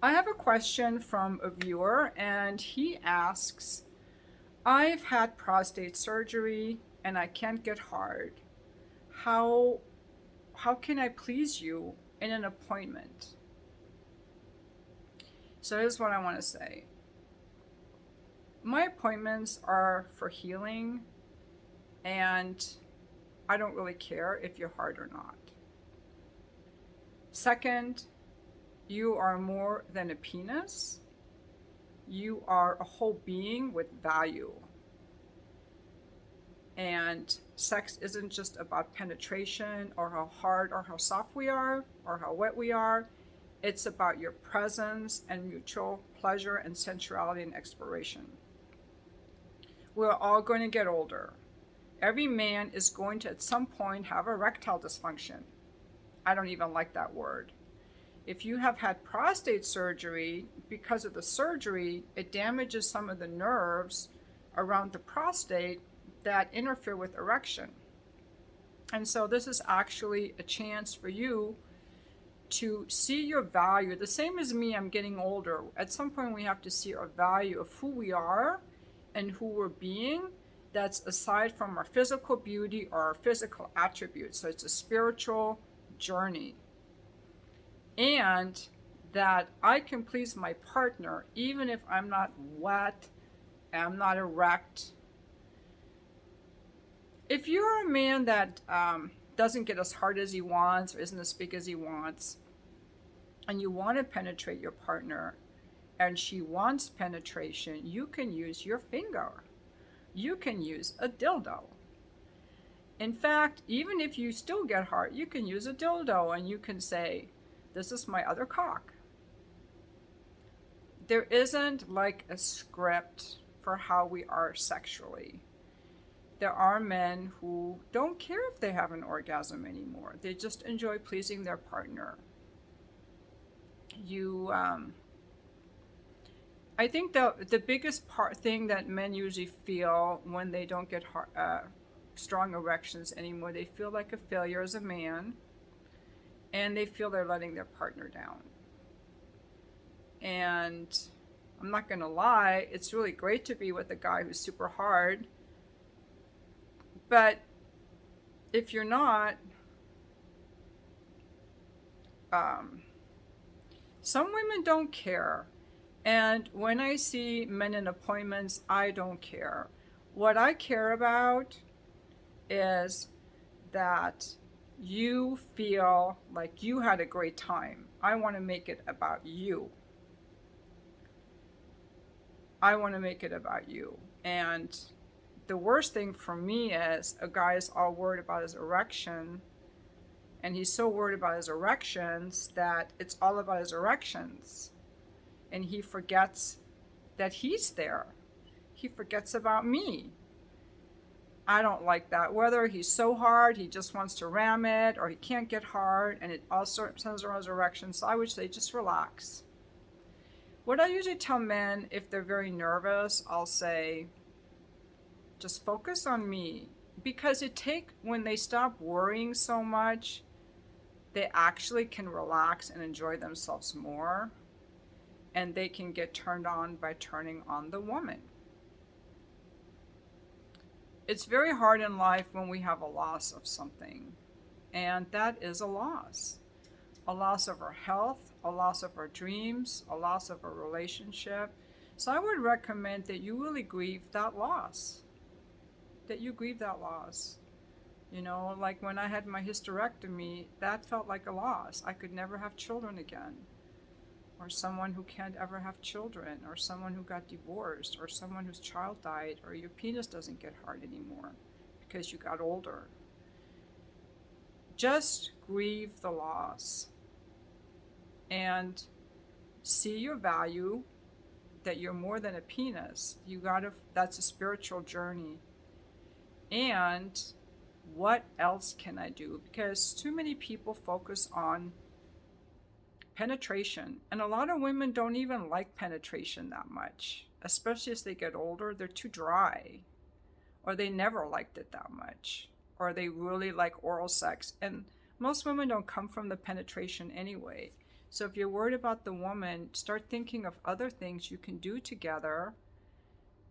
I have a question from a viewer, and he asks, I've had prostate surgery and I can't get hard. How how can I please you in an appointment? So here's what I want to say. My appointments are for healing, and I don't really care if you're hard or not. Second, you are more than a penis. You are a whole being with value. And sex isn't just about penetration or how hard or how soft we are or how wet we are. It's about your presence and mutual pleasure and sensuality and exploration. We're all going to get older. Every man is going to at some point have erectile dysfunction. I don't even like that word. If you have had prostate surgery, because of the surgery, it damages some of the nerves around the prostate that interfere with erection. And so this is actually a chance for you to see your value. The same as me, I'm getting older. At some point, we have to see our value of who we are and who we're being. That's aside from our physical beauty or our physical attributes. So it's a spiritual journey. And that I can please my partner even if I'm not wet, I'm not erect. If you're a man that doesn't get as hard as he wants or isn't as big as he wants, and you want to penetrate your partner and she wants penetration, you can use your finger. You can use a dildo. In fact, even if you still get hard, you can use a dildo and you can say, this is my other cock. There isn't like a script for how we are sexually. There are men who don't care if they have an orgasm anymore. They just enjoy pleasing their partner. I think the biggest thing that men usually feel when they don't get strong erections anymore, they feel like a failure as a man, and they feel they're letting their partner down. And I'm not gonna lie, it's really great to be with a guy who's super hard, but if you're not, some women don't care. And when I see men in appointments, I don't care. What I care about is that you feel like you had a great time. I want to make it about you. I want to make it about you. And the worst thing for me is a guy is all worried about his erection, and he's so worried about his erections that it's all about his erections. And he forgets that he's there. He forgets about me. I don't like that. Whether he's so hard, he just wants to ram it, or he can't get hard, and it also centers around his erection. So I would say just relax. What I usually tell men, if they're very nervous, I'll say, just focus on me. Because when they stop worrying so much, they actually can relax and enjoy themselves more. And they can get turned on by turning on the woman. It's very hard in life when we have a loss of something, and that is a loss. A loss of our health, a loss of our dreams, a loss of a relationship. So I would recommend that you really grieve that loss. That you grieve that loss. You know, like when I had my hysterectomy, that felt like a loss. I could never have children again. Or someone who can't ever have children, or someone who got divorced, or someone whose child died, or your penis doesn't get hard anymore because you got older. Just grieve the loss and see your value, that you're more than a penis. That's a spiritual journey. And what else can I do? Because too many people focus on penetration, and a lot of women don't even like penetration that much, especially as they get older. They're too dry, or they never liked it that much, or they really like oral sex, and most women don't come from the penetration anyway. So if you're worried about the woman, start thinking of other things you can do together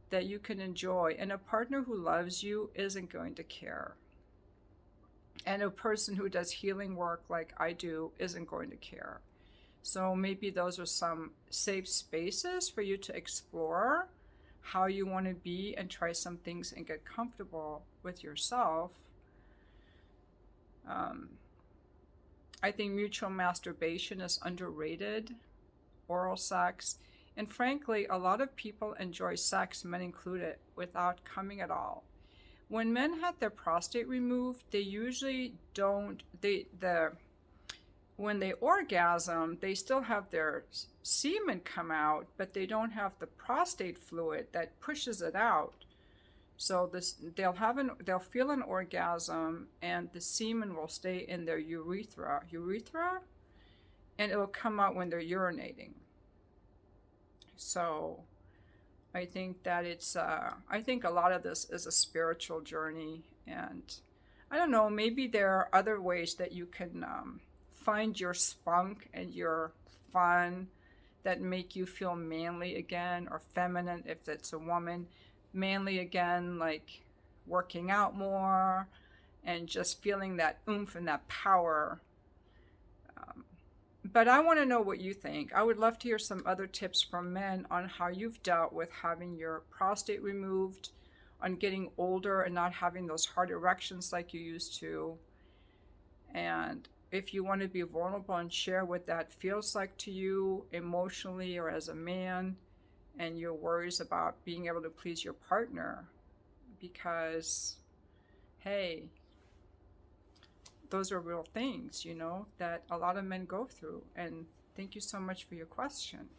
that you can enjoy. And a partner who loves you isn't going to care. And a person who does healing work like I do isn't going to care. So maybe those are some safe spaces for you to explore how you want to be and try some things and get comfortable with yourself. I think mutual masturbation is underrated, oral sex. And frankly, a lot of people enjoy sex, men included, without coming at all. When men had their prostate removed, they usually don't, when they orgasm, they still have their semen come out, but they don't have the prostate fluid that pushes it out. So they'll feel an orgasm, and the semen will stay in their urethra, and it will come out when they're urinating. So I think that I think a lot of this is a spiritual journey, and I don't know, maybe there are other ways that you can find your spunk and your fun that make you feel manly again, or feminine if it's a woman, manly again, like working out more and just feeling that oomph and that power. But I want to know what you think. I would love to hear some other tips from men on how you've dealt with having your prostate removed, on getting older and not having those hard erections like you used to. And if you want to be vulnerable and share what that feels like to you emotionally or as a man, and your worries about being able to please your partner, because, hey, those are real things, that a lot of men go through. And thank you so much for your question.